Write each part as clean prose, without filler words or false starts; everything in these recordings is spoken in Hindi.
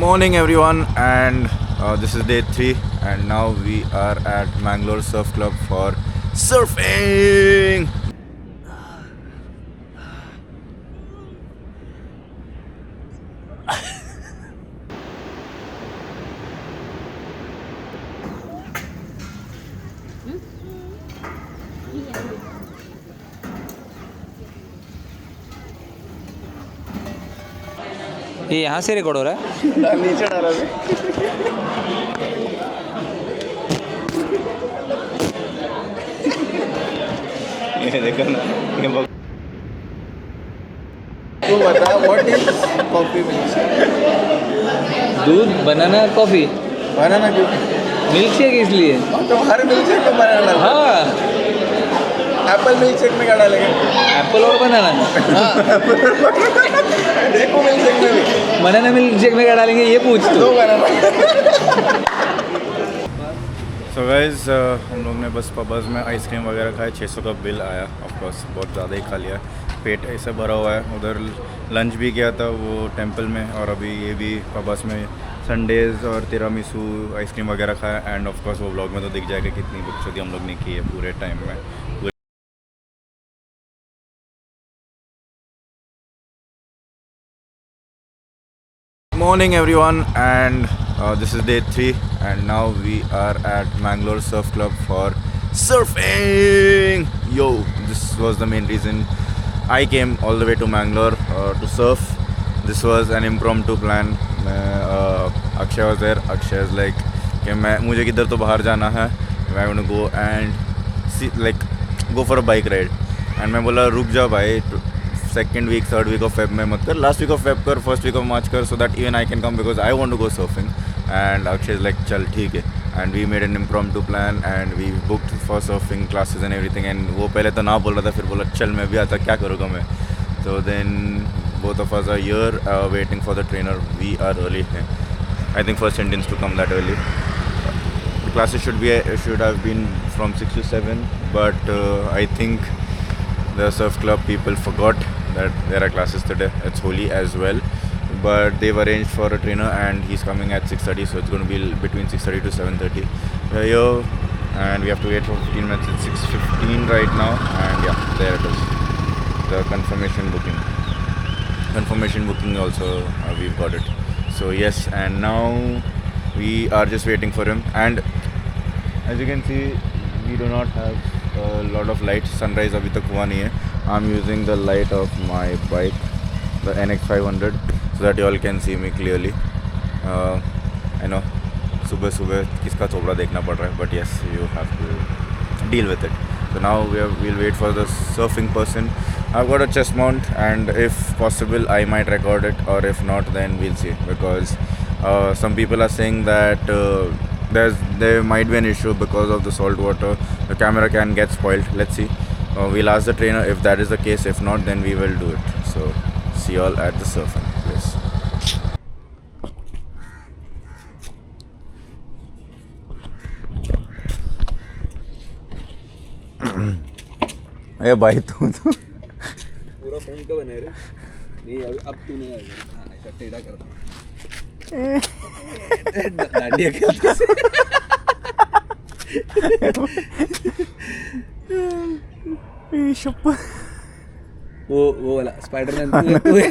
Morning everyone, and this is day 3, and now we are at Mangalore Surf Club for surfing. ये यहाँ से रिकॉर्ड हो रहा है। नीचे डाला ये देखो ना, ये तो बता व्हाट इज कॉफी दूध बनाना कॉफ़ी बनाना क्यों? मिल्क शेक इसलिए। तो हर मिल्क शेक में बनाना डालना। हाँ, एप्पल मिल्क शेक में क्या डालेंगे? एप्पल और बनाना। देखो मिल्क शेक में भी बनाना मिल्क शेक में क्या डालेंगे ये पूछ दो तू। बनाना। सो गाइज हम लोग ने बस पबस में आइसक्रीम वगैरह खाए। 600 का बिल आया। ऑफकोर्स बहुत ज़्यादा ही खा लिया, पेट ऐसे भरा हुआ है। उधर लंच भी किया था वो टेंपल में, और अभी ये भी पबस में संडेज़ और तिरामिसू आइसक्रीम वगैरह खाया। एंड ऑफकोर्स वो व्लॉग में तो दिख जाएगा कितनी बकचोदी हम लोग ने की है पूरे टाइम में। Morning everyone, and this is day 3, and now we are at Mangalore Surf Club for surfing. Yo, this was the main reason I came all the way to Mangalore to surf. This was an impromptu plan. Akshay was there. Akshay is like कि मुझे किधर तो बाहर जाना है, मैं going to go and go for a bike ride. And मैं बोला रुक जा भाई, second week third week of Feb में मत कर, लास्ट वीक ऑफ फेब कर, फर्स्ट वीक ऑफ मार्च कर, so that even I can come because I want to go surfing. And Akshay is like चल ठीक है. And we made an impromptu plan and we booked for surfing classes and everything. And वो पहले तो ना बोल रहा था, फिर बोला चल मैं भी आता, क्या करूँगा मैं. तो then both of us are here waiting for the trainer. We are early. I think first Indians to come that early. The classes should have been from 6 to 7, but I think the surf club people forgot that there are classes today. It's Holi as well, but they've arranged for a trainer and he's coming at 6:30, so it's going to be between 6:30 to 7:30. We're here and we have to wait for 15 minutes. It's 6:15 right now, and yeah, there it is. The confirmation booking also, we've got it. So yes, and now we are just waiting for him. And as you can see, we do not have a lot of light. Sunrise अभी तक हुआ नहीं है. I'm using the light of my bike, the NX500, so that you all can see me clearly. I know सुबह किसका चोपड़ा देखना पड़ रहा है, but yes, you have to deal with it. So now we'll wait for the surfing person. I've got a chest mount, and if possible I might record it, or if not then we'll see, because some people are saying that there might be an issue because of the salt water. The camera can get spoiled. Let's see. We'll ask the trainer if that is the case. If not, then we will do it. So see you all at the surfing place. अरे भाई तू तो पूरा फोन का बना रे। नहीं अब तू नहीं आएगा। हाँ, ऐसा टेढ़ा करता। डांडिया खेलते से। वो वाला स्पाइडरमैन तू है।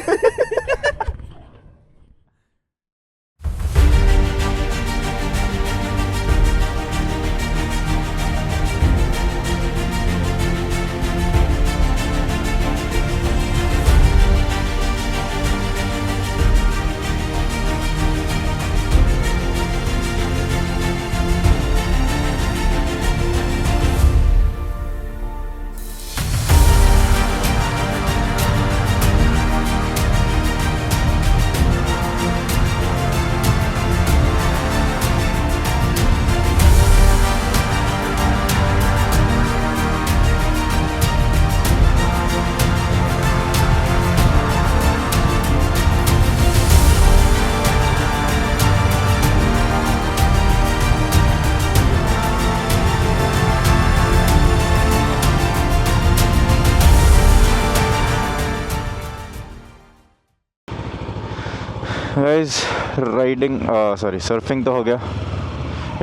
गाइस राइडिंग सॉरी सर्फिंग तो हो गया.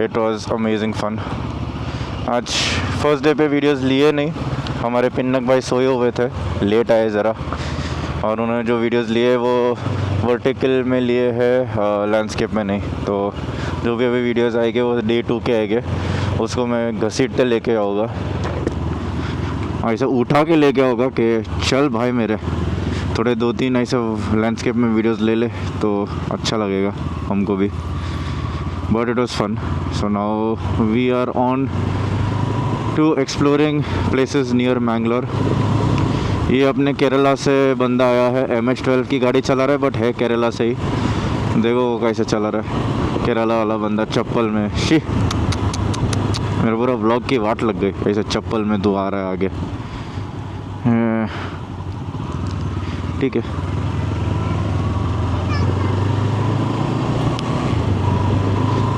It was amazing fun. आज फर्स्ट डे पे वीडियोस लिए नहीं, हमारे पिन्नक भाई सोए हुए थे, लेट आए ज़रा, और उन्होंने जो वीडियोस लिए वो वर्टिकल में लिए हैं, लैंडस्केप में नहीं. तो जो भी अभी वीडियोस आएंगे वो डे 2 के आएंगे, उसको मैं घसीटते लेके आऊँगा, ऐसे उठा के लेके आऊँगा कि चल भाई मेरे थोड़े 2-3 ऐसे लैंडस्केप में वीडियोस ले ले तो अच्छा लगेगा हमको भी. But it was fun. So now we are on to exploring places near Mangalore. ये अपने केरला से बंदा आया है, MH12 की गाड़ी चला रहा है, बट है केरला से ही. देखो वो कैसे चला रहा है, केरला वाला बंदा चप्पल में. शी, मेरा पूरा व्लॉग की वाट लग गई, ऐसे चप्पल में तू आ रहा है आगे. ठीक है.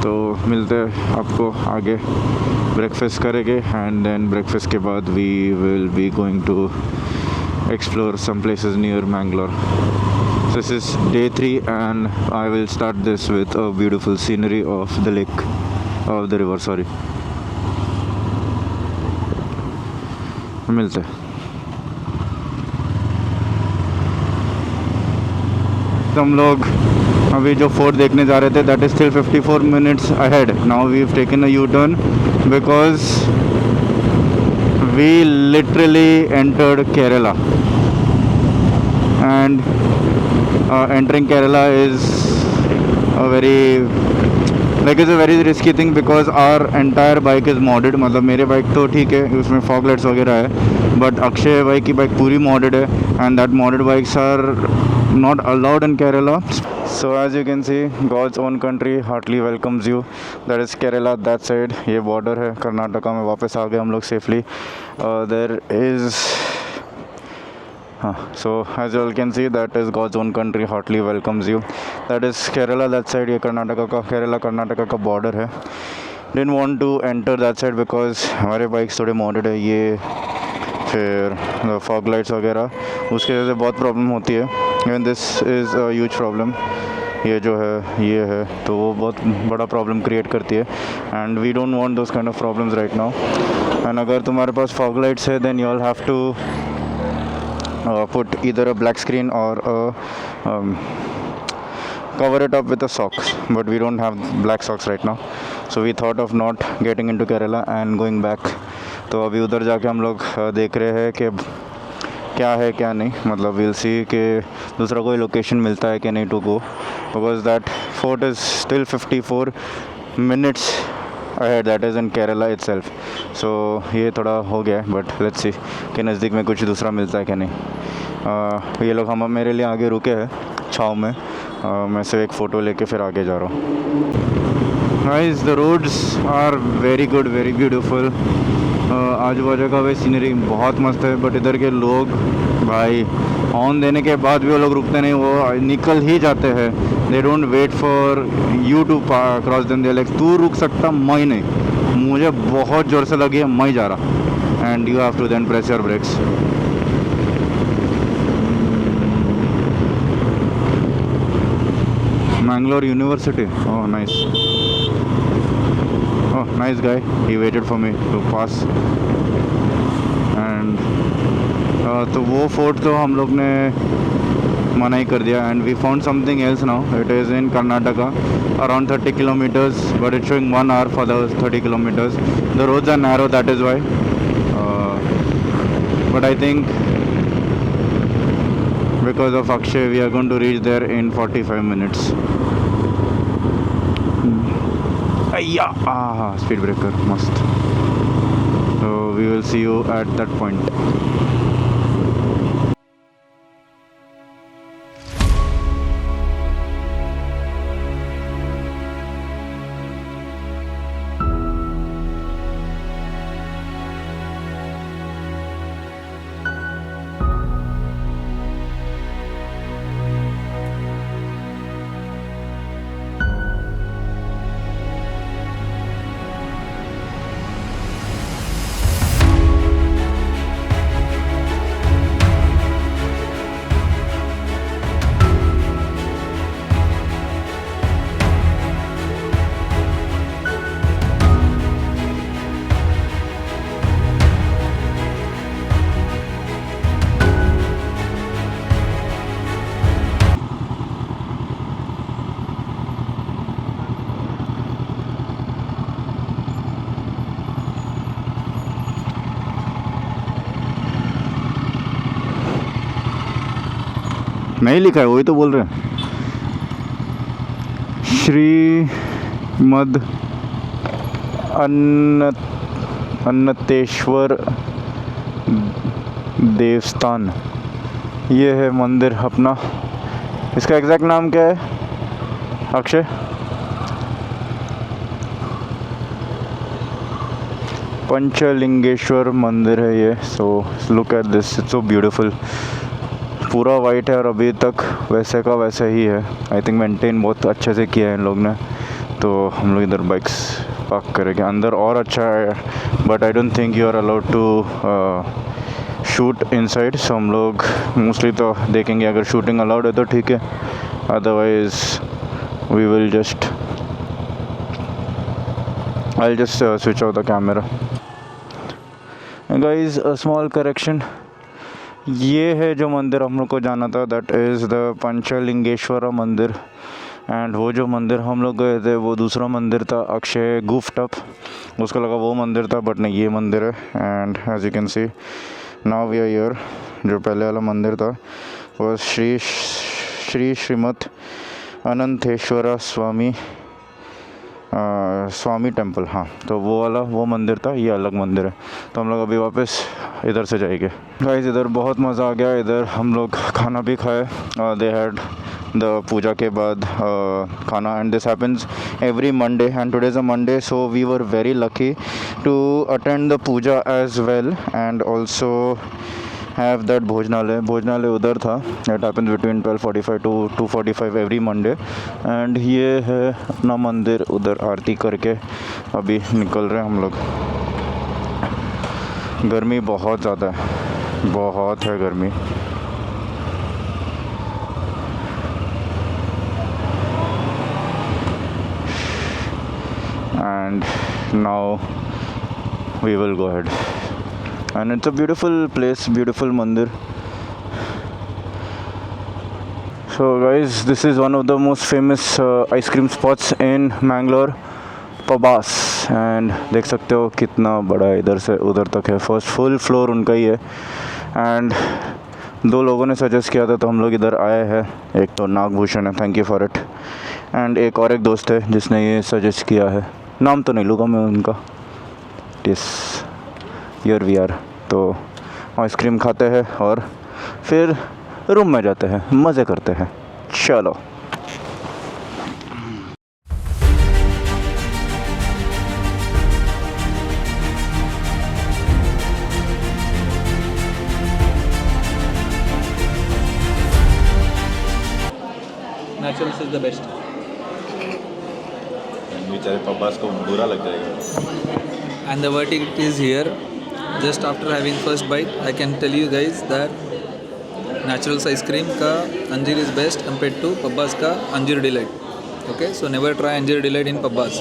तो मिलते हैं आपको आगे, ब्रेकफास्ट करेंगे एंड देन ब्रेकफास्ट के बाद we will be going to explore some places near Mangalore. This is day 3 and I will start this with a beautiful scenery of the lake, of the river, sorry. मिलते हैं. हम लोग अभी जो फोर्ट देखने जा रहे थे, that is still 54 minutes ahead. Now we've taken a U-turn because we literally entered Kerala, and entering Kerala is a very it's a very risky thing because our entire bike is modded. मतलब मेरे बाइक तो ठीक है, उसमें फॉग लाइट्स वगैरह है, बट अक्षय भाई की बाइक पूरी modded है, and that modded bikes are not allowed in Kerala. So as you can see, God's own country heartily welcomes you. That is Kerala, that side. ये border है कर्नाटका में. वापस आ गए हम लोग safely. There is so as you all can see, that is God's own country heartily welcomes you. That is Kerala, that side. ये कर्नाटका का, केरला कर्नाटका का border है. Didn't want to enter that side because हमारे बाइक्स थोड़े modded है. ये फिर फॉग लाइट्स वगैरह उसकी वजह से बहुत प्रॉब्लम होती है. And this is a huge problem. ये जो है ये है तो वो बहुत बड़ा प्रॉब्लम क्रिएट करती है, and we don't want those kind of problems right now. And अगर तुम्हारे पास फॉग लाइट्स है then you all have to put either a black screen or cover it up with a socks, but we don't have black socks right now, so we thought of not getting into Kerala and going back. तो अभी उधर जाके हम लोग देख रहे हैं कि क्या है क्या नहीं, मतलब we'll see कि दूसरा कोई लोकेशन मिलता है कि नहीं to go, because that fort is still 54 minutes ahead, that is in Kerala itself. So ये थोड़ा हो गया है, but let's see कि नज़दीक में कुछ दूसरा मिलता है कि नहीं. ये लोग हम मेरे लिए आगे रुके हैं छाँव में. मैं सिर्फ एक फ़ोटो लेके फिर आगे जा रहा हूँ. Guys, the roads are very good, very beautiful. आजू बाजू का भाई सीनरी बहुत मस्त है, बट इधर के लोग भाई हॉर्न देने के बाद भी वो लोग रुकते नहीं, वो निकल ही जाते हैं. They don't wait for you to cross them. They like तू रुक सकता, मैं नहीं, मुझे बहुत ज़ोर से लगी है, मैं जा रहा. And you have to then press your brakes. Mangalore University. Oh, nice. Oh, nice guy. He waited for me to pass. And तो वो फोर्ट तो हम लोग ने मना ही कर दिया. And we found something else now. It is in Karnataka, around 30 kilometers, but it's showing 1 hour for the 30 kilometers. The roads are narrow, that is why. But I think because of Akshay, we are going to reach there in 45 minutes. Speed breaker, must. So we will see you at that point. नहीं लिखा है, वही तो बोल रहे हैं। श्रीमद अन्नतेश्वर देवस्थान, ये है मंदिर अपना। इसका एग्जैक्ट नाम क्या है अक्षय? पंचलिंगेश्वर मंदिर है ये। So look at this, it's so beautiful. पूरा वाइट है और अभी तक वैसे का वैसे ही है। आई थिंक मेंटेन बहुत अच्छे से किया है इन लोग ने। तो हम लोग इधर बाइक्स पार्क करेंगे। अंदर और अच्छा है, but I don't think you are allowed to shoot inside. So हम लोग मोस्टली तो देखेंगे, अगर शूटिंग अलाउड है तो ठीक है, otherwise we will just I'll just switch off the camera. Guys, a small correction. ये है जो मंदिर हम लोग को जाना था, दैट इज़ द पंचलिंगेश्वर मंदिर। एंड वो जो मंदिर हम लोग गए थे वो दूसरा मंदिर था, अक्षय गुफ्टअप। उसको लगा वो मंदिर था, बट नहीं, ये मंदिर है। And as you can see now we are here. जो पहले वाला मंदिर था वो श्रीमद अनंतेश्वर स्वामी टेम्पल, हाँ, तो वो मंदिर था। ये अलग मंदिर है। तो हम लोग अभी वापस इधर से जाएंगे। गाइस, इधर बहुत मज़ा आ गया। इधर हम लोग खाना भी खाए। दे हैड द पूजा के बाद खाना, and this happens every Monday, and today is a Monday, so we were very lucky to attend the puja as well, and also have that भोजनालय उधर था। It happens between 12:45 to 2:45 every Monday. And ये है अपना मंदिर। उधर आरती करके अभी निकल रहे हैं हम लोग। गर्मी बहुत ज़्यादा है, बहुत है गर्मी। And now we will go ahead. And it's a beautiful place, beautiful mandir. So guys, this is one of the most famous ice cream spots in Mangalore, Pabbas. And देख सकते हो कितना बड़ा इधर से उधर तक है। फर्स्ट फुल फ्लोर उनका ही है। एंड दो लोगों ने सजेस्ट किया था तो हम लोग इधर आए हैं। एक तो नागभूषण है, thank you for it. And एक और एक दोस्त है जिसने ये सजेस्ट किया है, नाम तो नहीं लूँगा मैं उनका। Yes, here we are. तो आइसक्रीम खाते हैं और फिर रूम में जाते हैं, मज़े करते हैं। चलो। Naturals is the best. बेचारे पब्बास को बुरा लग जाएगा। And the verdict is here. Just after having first bite, I can tell you guys that Naturals ice cream का अंजीर is best compared to Pabbas का अंजीर delight. Okay, so never try अंजीर delight in Pabbas.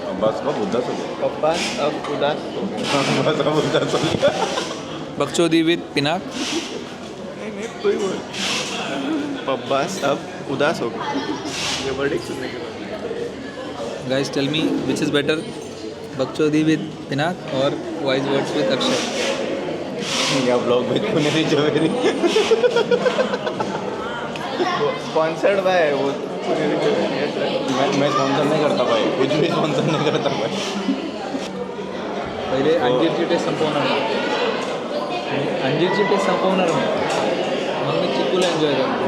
पब्बास का उदास हो गया। Pabbas of उदास. पब्बास का उदास हो गया। बकचोदी with पिनाक. नहीं तो ही बोल। पब्बास अब उदास हो गया। ये वर्डिक्ट सुनने के बाद Guys, tell me which is better, बकचोदी with पिनाक और wise words with अक्षय. या ब्लॉग में पुनेरी जवेरी स्पॉन्सर्ड बाय वो पुनेरी जवेरी। मैं स्पॉन्सर नहीं करता भाई, कुछ भी स्पॉन्सर नहीं करता भाई। पहिले अंजीरची टेस्ट संपवणार मी. अंजीरची टेस्ट संपवणार मी, मग मी चिकूला एन्जॉय करतो.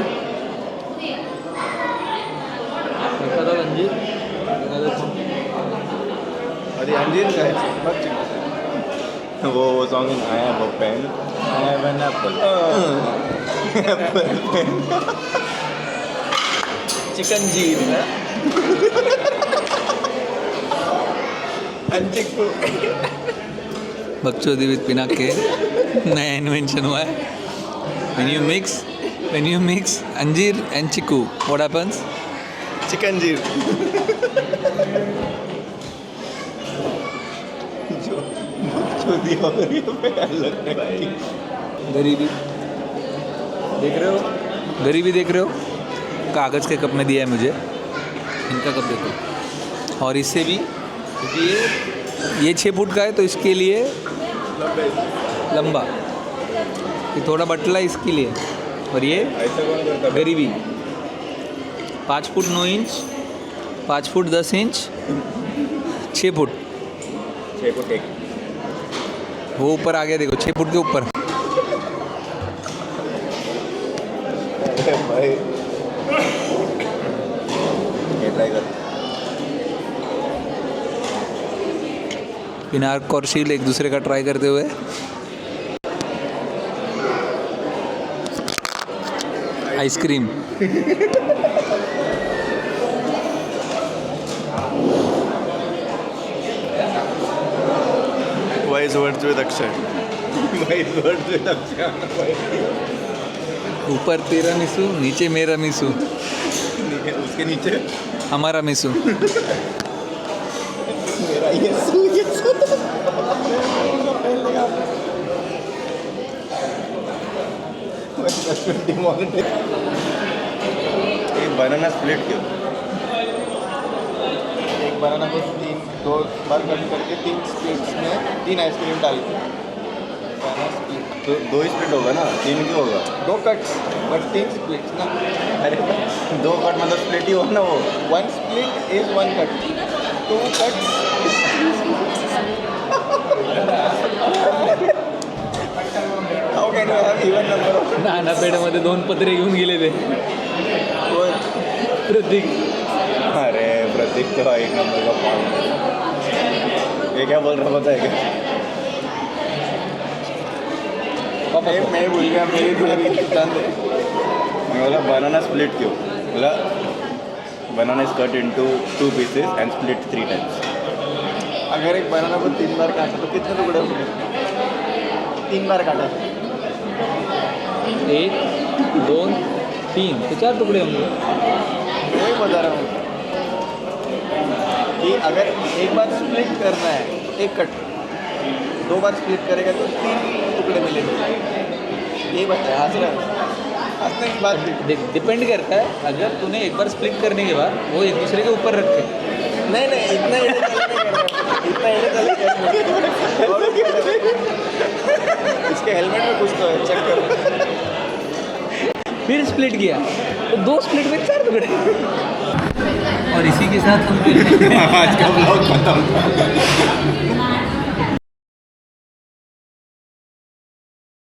एखादा अंजीर, एखादा अरे अंजीर खायचं मग चिकन. वो सॉन्ग आया वो pen, I have an apple, apple pen, chicken जीर ना अंचिकू. बकचोदी विथ पिनाक के नया इन्वेंशन हुआ है. When you mix अंजीर and चिकू, what happens? चिकन जीर. गरीबी देख रहे हो. कागज़ के कप में दिया है मुझे, इनका कप देखो. और इससे भी, क्योंकि ये 6 फुट का है तो इसके लिए लंबा, ये थोड़ा बटला इसके लिए. और ये ऐसा कौन करता है? गरीबी 5 foot 9 inch 5 foot 10 inch 6 foot 6 foot 1 वो ऊपर आ गया देखो 6 फुट के ऊपर भाई ये ट्राई कर पिनाक और शील एक दूसरे का ट्राई करते हुए ice cream Wise words with Akshay. भाई वर्ड से अच्छा ऊपर तेरा मिसू नीचे मेरा मिसू उसके नीचे हमारा मिसू मेरा यीशु यीशु एक बनाना स्प्लिट क्यों? एक बनाना को दो बार कट करके 3 स्प्लिट्स में 3 आइसक्रीम डाल के बनाना स्प्लिट तो 2 स्प्लिट होगा ना 3 क्यों होगा? 2 कट्स बट 3 स्प्लिट्स ना. अरे 2 कट मतलब स्प्लिट ही हो ना वो. 1 split is 1 cut. 2 cuts is 3 splits. How can you have even number of नाना पेढ्यामध्ये 2 पत्रे घेऊन गेले ते प्रतीक अरे प्रतीक तो एक नंबर का पान. ये क्या बोल रहा पता है क्या? मैं भूल गया मेरी थोड़ी जान दे. मैं बोला बनाना स्प्लिट क्यों? बोला banana is cut into 2 pieces and split 3 times. अगर एक बनाना को 3 बार काटा तो कितने टुकड़े होंगे? 3 बार काटा 1 2 3 तो 4 टुकड़े होंगे वही बता रहा हूँ कि अगर एक बार स्प्लिट करना है एक कट 2 बार स्प्लिट करेगा तो 3 टुकड़े मिलेंगे. ये बताया हंस रहा है. हंसने की बात नहीं. देख डिपेंड करता है अगर तूने एक बार स्प्लिट करने के बाद वो एक दूसरे के ऊपर रखे नहीं इतना ही नहीं कर रहा. इतना ही नहीं कर रहा. इसके हेलमेट में कुछ तो है चेक करो. फिर स्प्लिट किया तो 2 स्प्लिट में 4 टुकड़े और इसी के साथ हम आज का ब्लॉग खत्म.